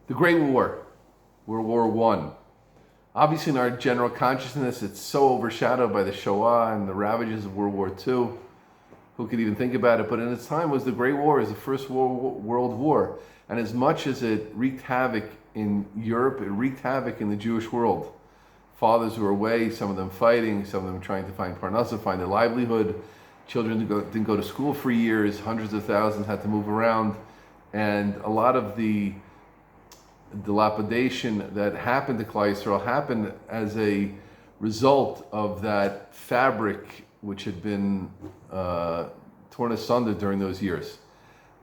The Great War, World War One. Obviously, in our general consciousness, it's so overshadowed by the Shoah and the ravages of World War Two. Who could even think about it? But in its time, was the Great War, is the First World War, and as much as it wreaked havoc in Europe, it wreaked havoc in the Jewish world. Fathers were away, some of them fighting, some of them trying to find parnasa, find a livelihood. Children didn't go to school for years. Hundreds of thousands had to move around, and a lot of the dilapidation that happened to Klal Yisrael happened as a result of that fabric which had been torn asunder during those years.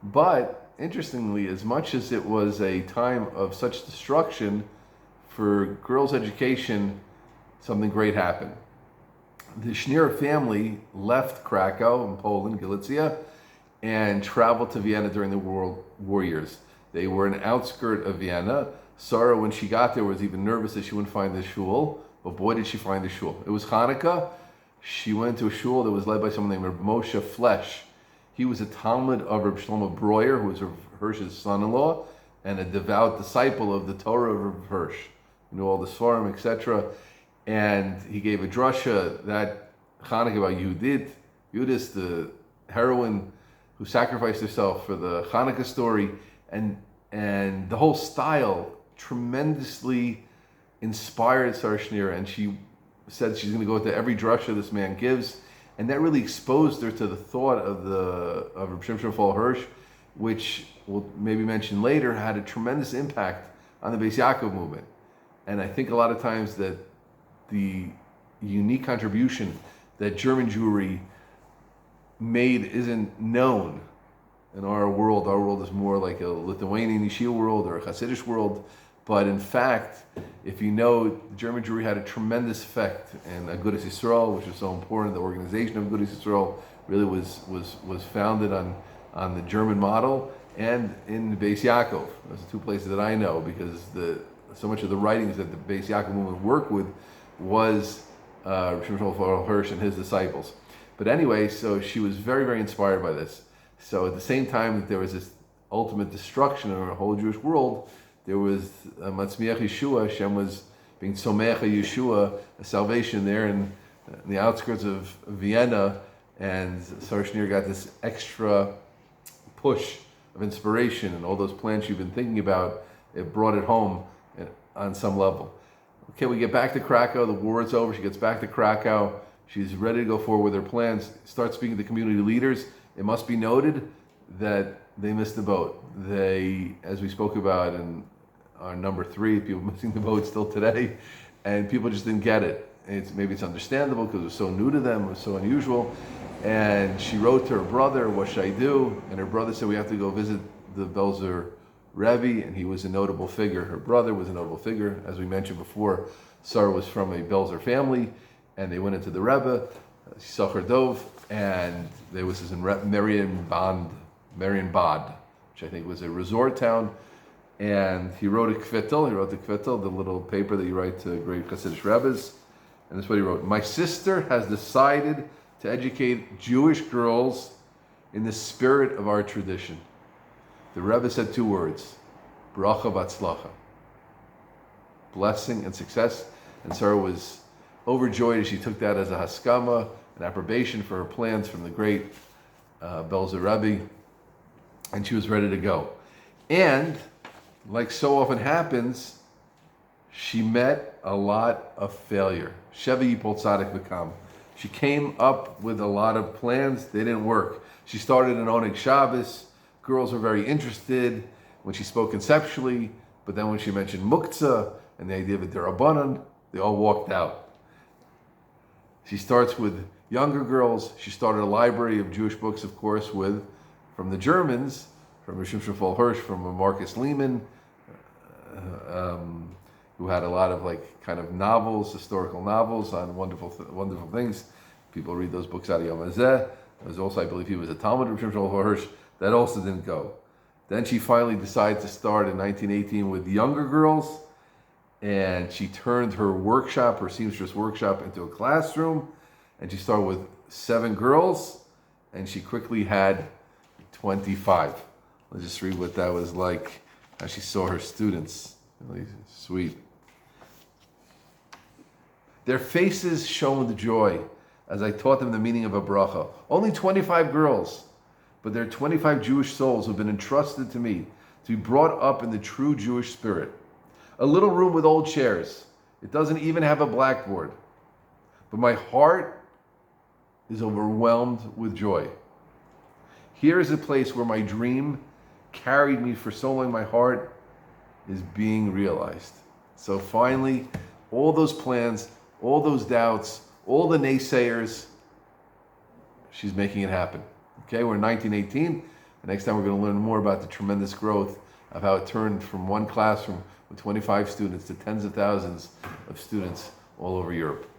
But interestingly, as much as it was a time of such destruction for girls' education, something great happened. The Schenirer family left Krakow in Poland, Galicia, and traveled to Vienna during the World War years. They were an outskirt of Vienna. Sarah, when she got there, was even nervous that she wouldn't find the shul, but boy, did she find the shul. It was Hanukkah. She went to a shul that was led by someone named Reb Moshe Flesh. He was a Talmud of Reb Shlomo Breuer, who was Reb Hirsch's son-in-law, and a devout disciple of the Torah of Reb Hirsch. He knew all the Svarim, etc. And he gave a drasha that Hanukkah about Yudis, the heroine who sacrificed herself for the Hanukkah story, and the whole style tremendously inspired Sarah Schenirer, and she said she's going to go to every drasha this man gives, and that really exposed her to the thought of Reb Shimshon Raphael Hirsch, which we'll maybe mention later, had a tremendous impact on the Beis Yaakov movement. And I think a lot of times that the unique contribution that German Jewry made isn't known in our world. Our world is more like a Lithuanian Yeshiva world or a Hasidic world. But in fact, if you know, German Jewry had a tremendous effect, and Agudas Yisrael, which is so important, the organization of Agudas Yisrael really was founded on the German model, and in the Beis Yaakov. Those are two places that I know, because so much of the writings that the Beis Yaakov movement worked with was Shimshon Raphael Hirsch and his disciples. But anyway, so she was very, very inspired by this. So at the same time that there was this ultimate destruction of the whole Jewish world, there was Matzmiach Yeshua. Hashem was being Somecha Yeshua, a salvation there in the outskirts of Vienna, and Sarah Schenirer got this extra push of inspiration, and all those plans she'd been thinking about, it brought it home on some level. Okay, we get back to Krakow, the war is over, she gets back to Krakow, she's ready to go forward with her plans, starts speaking to community leaders. It must be noted that they missed the boat. They, as we spoke about in our number 3, people missing the boat still today, and people just didn't get it. Maybe it's understandable because it was so new to them, it was so unusual. And she wrote to her brother, what should I do? And her brother said, we have to go visit the Belzer Rebbe, and he was a notable figure. Her brother was a notable figure. As we mentioned before, Sarah was from a Belzer family, and they went into the Rebbe, Sachar Dov, and there was this in Marion Bad, which I think was a resort town, and he wrote the Kvitel, the little paper that you write to great Hasidic Rebbes, and this is what he wrote: my sister has decided to educate Jewish girls in the spirit of our tradition. The Rebbe said 2 words: bracha v'atzlacha, blessing and success. And Sarah was overjoyed as she took that as a haskama, an approbation for her plans from the great Belzer Rebbe, and she was ready to go. And like so often happens, she met a lot of failure. Sheva yipol tzadik v'kam. She came up with a lot of plans, they didn't work. She started an Oneg Shabbos. Girls were very interested when she spoke conceptually, but then when she mentioned muktzah and the idea of a derabanan, they all walked out. She starts with younger girls. She started a library of Jewish books, of course, from the Germans, from Shimshon Raphael Hirsch, from Marcus Lehman, who had a lot of kind of novels, historical novels on wonderful things. People read those books out of Yom Hazeh. There was also, I believe, he was a Talmud of Shimshon Raphael Hirsch. That also didn't go. Then she finally decided to start in 1918 with younger girls, and she turned her workshop, her seamstress workshop, into a classroom, and she started with 7 girls, and she quickly had 25. Let's just read what that was like. how she saw her students. Really sweet. Their faces shone with joy as I taught them the meaning of a bracha. Only 25 girls, but they're 25 Jewish souls who've been entrusted to me to be brought up in the true Jewish spirit. A little room with old chairs. It doesn't even have a blackboard. But my heart is overwhelmed with joy. Here is a place where my dream carried me for so long. My heart is being realized. So finally, all those plans, all those doubts, all the naysayers, she's making it happen. Okay, we're in 1918. The next time we're going to learn more about the tremendous growth of how it turned from one classroom with 25 students to tens of thousands of students all over Europe.